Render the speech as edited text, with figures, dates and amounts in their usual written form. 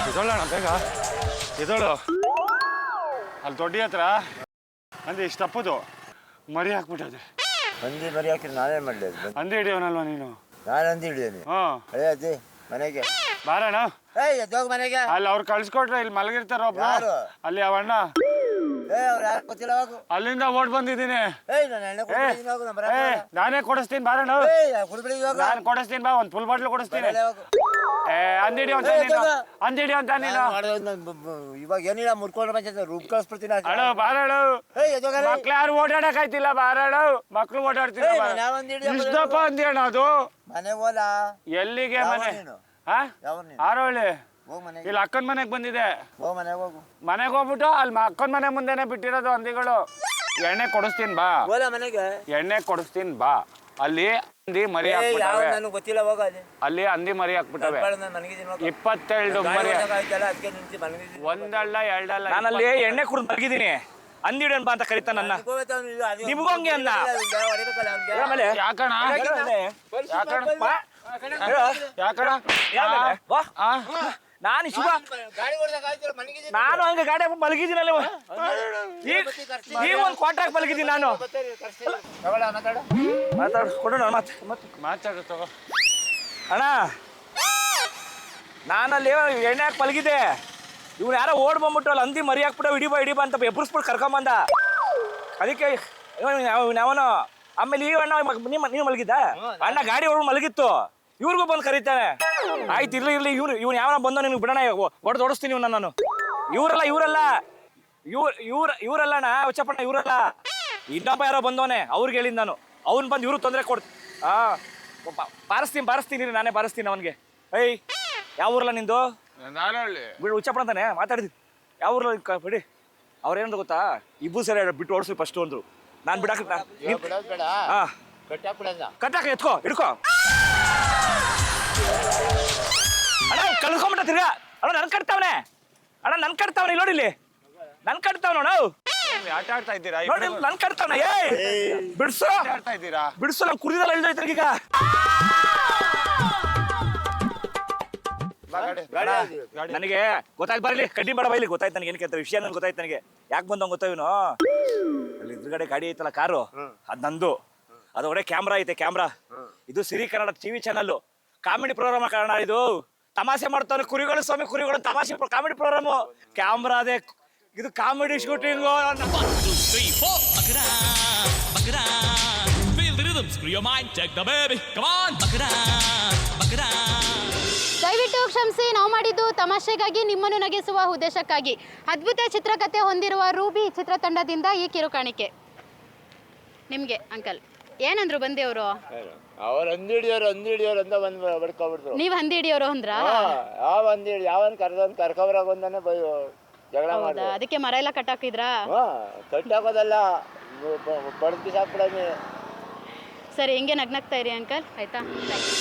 ಎದೋಳಣ ಬೇಗ ಎದೋಳು. ಅಲ್ಲಿ ದೊಡ್ಡ ಹತ್ರ ಅಂದ್ರೆ ಇಷ್ಟಪ್ಪದು ಮರಿ ಹಾಕ್ಬಿಟ್ಟದೆ. ಹಂದಿ ಮರಿ ಹಾಕಿ ನಾನೇ ಮಾಡಲಿ. ಹಂದಿ ಹಿಡಿಯೋನಲ್ವಾ ನೀನು? ನಾನು ಹಂದಿ ಹಿಡಿಯೋನಿ. ಅದೇ ಅಜ್ಜಿ ಮನೆಗೆ ಬಾರಣ. ಮನೆಗೆ ಅಲ್ಲಿ ಅವ್ರು ಕಳ್ಸಿಕೊಟ್ರೆ ಇಲ್ಲಿ ಮಲಗಿರ್ತಾರ ಒಬ್ರು. ಅಲ್ಲಿ ಅವಣ್ಣ ಅಲ್ಲಿಂದ ಓಡ್ ಬಂದಿದ್ದೀನಿ. ನಾನೇ ಕೊಡಿಸ್ತೀನಿ ಬಾರಣ. ನಾನು ಕೊಡಿಸ್ತೀನಿ ಬಾ, ಒಂದು ಫುಲ್ ಬಾಟ್ಲು ಕೊಡಿಸ್ತೀನಿ. ಅಂದಿಡಿ ಅಂತ ಅಂದಿಡಿ ಅಂತ ನೀನು ಇವಾಗ ಏನಿಲ್ಲ ಮುರ್ಕೊಂಡು ಬಂದ ರೂಪ್ ಕಳಿಸ್ಬಿಡ್ತೀನಿ. ಅಣ್ಣ ಬಾರಣ. ಮಕ್ಳು ಯಾರು ಓಡಾಡಕ್ ಆಯ್ತಿಲ್ಲ ಬಾರಣ. ಮಕ್ಳು ಓಡಾಡ್ತೀನಿ. ಇಷ್ಟಪ್ಪ ಅಂದಿ ಅಣ್ಣ ಅದು. ಮನೆ ಹೋಲ ಎಲ್ಲಿಗೆ ಮನೆ? ಆರೋಳಿ ಇಲ್ಲಿ ಅಕ್ಕನ ಮನೆಗೆ ಬಂದಿದೆ. ಮನೆಗೆ ಹೋಗ್ಬಿಟ್ಟು ಅಲ್ಲಿ ಅಕ್ಕನ ಮನೆ ಮುಂದೆನೆ ಬಿಟ್ಟಿರೋದು ಹಂದಿಗಳು. ಎಣ್ಣೆ ಕೊಡಿಸ್ತೀನಿ ಬಾ. ಎಣ್ಣೆ ಕೊಡಿಸ್ತೀನಿ ಬಾ. ಅಲ್ಲಿ ಹಂದಿ ಮರಿ ಹಾಕ್ಬಿಟ್ಟವೆ. ಅಲ್ಲಿ ಹಂದಿ ಮರಿ ಹಾಕ್ಬಿಟ್ಟವೆ. 22 ಮರಿ. ಒಂದಲ್ಲ ಎರಡಲ್ಲ. ನಾನಲ್ಲಿ ಎಣ್ಣೆ ಕುಡಿದು ಮಲಗಿದ್ದೀನಿ. ಹಂದಿಡನ್ ಬಾ ಅಂತ ಕರೀತಾ ನನ್ನ. ನಿಮ್ಗೂ ಹಂಗೆ ಅನ್ನ ಯಾಕಣ? ಯಾಕಣ? ನಾನು ಶುಭ ನಾನು ಹಂಗೆ ಗಾಡಿ ಮಲಗಿದ್ದೀನಲ್ಲ. ಈಗ ಒಂದು ಕ್ವಾರ್ಟರ್ ಮಲಗಿದ್ದೀನಿ ನಾನು. ಕೊಡೋಣ ಮಾತಾಡ ತಗೋ ಅಣ್ಣ. ನಾನಲ್ಲಿ ಎಣ್ಣೆ ಹಾಕಿ ಮಲಗಿದ್ದೆ. ಇವ್ನು ಯಾರೋ ಓಡ್ ಬಂದ್ಬಿಟ್ಟು ಅಲ್ಲಿ ಹಂದಿ ಮರಿ ಹಾಕ್ಬಿಟ್ಟು ಹಿಡಿಬಾ ಅಂತ ಎಬ್ಬರಿಸ್ಬಿಟ್ಟು ಕರ್ಕೊಂಬಂದ. ಅದಕ್ಕೆ ಅವನು ಆಮೇಲೆ ಈ ಅಣ್ಣ ನೀನು ಮಲಗಿದ್ದ ಅಣ್ಣ ಗಾಡಿ ಹೊಡ್ಕೊಂಡು ಮಲಗಿತ್ತು. ಇವ್ರಿಗೂ ಬಂದು ಕರೀತಾನೆ. ಆಯ್ತು ಇರ್ಲಿ ಇವ್ನು ಯಾವನ ಬಂದೋ ನಿನ್ಗೆ ಬಿಡೋಣ ಹೊಡೆದು ಓಡಿಸ್ತೀನಿ ಇವ್ನ ನಾನು. ಇವರಲ್ಲಣ್ಣ ಹುಚ್ಚಪ್ಪಣ್ಣ ಇವರಲ್ಲ. ಇನ್ನೊಬ್ಬ ಯಾರೋ ಬಂದವನೆ ಅವ್ರಿಗೆ ಹೇಳಿದ್ ನಾನು. ಅವ್ನು ಬಂದು ಇವ್ರು ತೊಂದರೆ ಬಾರಿಸ್ತೀನಿ ನಾನೇ ಬಾರಿಸ್ತೀನಿ ಅವನಿಗೆ. ಏಯ್ ಯಾವ ಊರಲ್ಲ ನಿಂದು? ಬಿಡು ಹುಚ್ಚಪ್ಪಣ್ಣ ಅಂತಾನೆ ಮಾತಾಡ್ತೀನಿ. ಯಾವ ಊರಲ್ಲ ಬಿಡಿ. ಅವ್ರೇನಂತ ಗೊತ್ತಾ, ಇಬ್ಬರು ಸರಿ ಬಿಟ್ಟು ಓಡಿಸಿ ಫಸ್ಟ್ ಅಂದ್ರು. ನಾನು ಬಿಡಾಕ ಕಟ್ಟಾಕ ಎತ್ಕೋ ಹಿಡ್ಕೋ ಅಣ್ಣ. ಕಳ್ಕೊಂಬಿಟ್ಟ ತಿರ್ಗಾ ಅಣ್ಣ. ನನ್ ಕಟ್ತಾವನೆ ನೋಡಿಲ್ಲಿ. ನನ್ ಕಟ್ತಾವ ನೋಡು. ಆಟ ಆಡ್ತಾ ಇದ್ದೀರಾ? ನೋಡಿ ನನ್ ಕಟ್ತಾವನ. ಬಿಡ್ಸು ಆಡ್ತಾ ಇದ್ದೀರಾ? ಬಿಡ್ಸು. ನಮ್ ಕುರಿದಲ್ಲ ಇಳ್ದೈತೆ ಈಗ. ನನಗೆ ಗೊತ್ತಾಯ್ತು ಬರಲಿ. ಕಡ್ಡಿ ಬೇಡ ಬೈಲಿ. ಗೊತ್ತಾಯ್ತು ನನಗೆ ಏನಕ್ಕೆ ಅಂತ ವಿಷಯ. ನನ್ಗೆ ಗೊತ್ತಾಯ್ತು. ನನಗೆ ಯಾಕೆ ಬಂದಂಗೆ ಗೊತ್ತಾವಿನು. ಅಲ್ಲಿ ಎದುರುಗಡೆ ಗಾಡಿ ಐತಲ್ಲ ಕಾರು, ಅದು ನಂದು. ಅದೊಡೆ ಕ್ಯಾಮ್ರಾ ಐತೆ. ಕ್ಯಾಮ್ರಾ ಇದು Siri Kannada TV channel comedy program ಕಾರಣ. ಇದು ತಮಾಷೆ ಮಾಡ್ತಾನೆ ಕುರಿಗಳು ಸ್ವಾಮಿ. ಕುರಿಗಳು ತಮಾಷೆ ಕಾಮಿಡಿ ಪ್ರೋಗ್ರಾಮು. ಕ್ಯಾಮ್ರಾ ಅದೇ ಇದು ಕಾಮಿಡಿ ಶೂಟಿಂಗು. ದಯವಿಟ್ಟು ಕ್ಷಮಿಸಿ. ನಾವು ಮಾಡಿದ್ದು ತಮಾಷೆಗಾಗಿ, ನಿಮ್ಮನ್ನು ನಗಿಸುವ ಉದ್ದೇಶಕ್ಕಾಗಿ. ಅದ್ಭುತ ಚಿತ್ರಕಥೆ ಹೊಂದಿರುವ ರೂಬಿ ಚಿತ್ರತಂಡದಿಂದ ಈ ಕಿರುಕಾಣಿಕೆ ನಿಮಗೆ. ಅಂಕಲ್ ಏನಂದ್ರು ಬಂದಿ ಅವರು? ಅವ್ರು ಹಂದಿ ಹಿಡಿಯೋರು ಅಂತ ಬಂದು ಬಡ್ಕೊಬಿಡ್ರು. ನೀವು ಹಂದಿ ಹಿಡಿಯೋರು ಅಂದ್ರ? ಯಾವ ಹಂದಿ ಹಿಡಿ ಯಾವನ್ ಕರ್ಕೊಬರಾಗ ಒಂದಾನೆ ಜಗಳ ಮಾಡ. ಅದಕ್ಕೆ ಮರ ಎಲ್ಲ ಕಟ್ಟಾಕಿದ್ರಾ? ಕಟ್ಟಾಕೋದಲ್ಲ, ಬಡ್ದು ಬಿಸಾಕ್ಬಿಡೋದು. ಸರಿ ಹಿಂಗೆ ನಗ್ನಗ್ತಾ ಇರಿ ಅಂಕಲ್, ಆಯ್ತಾ?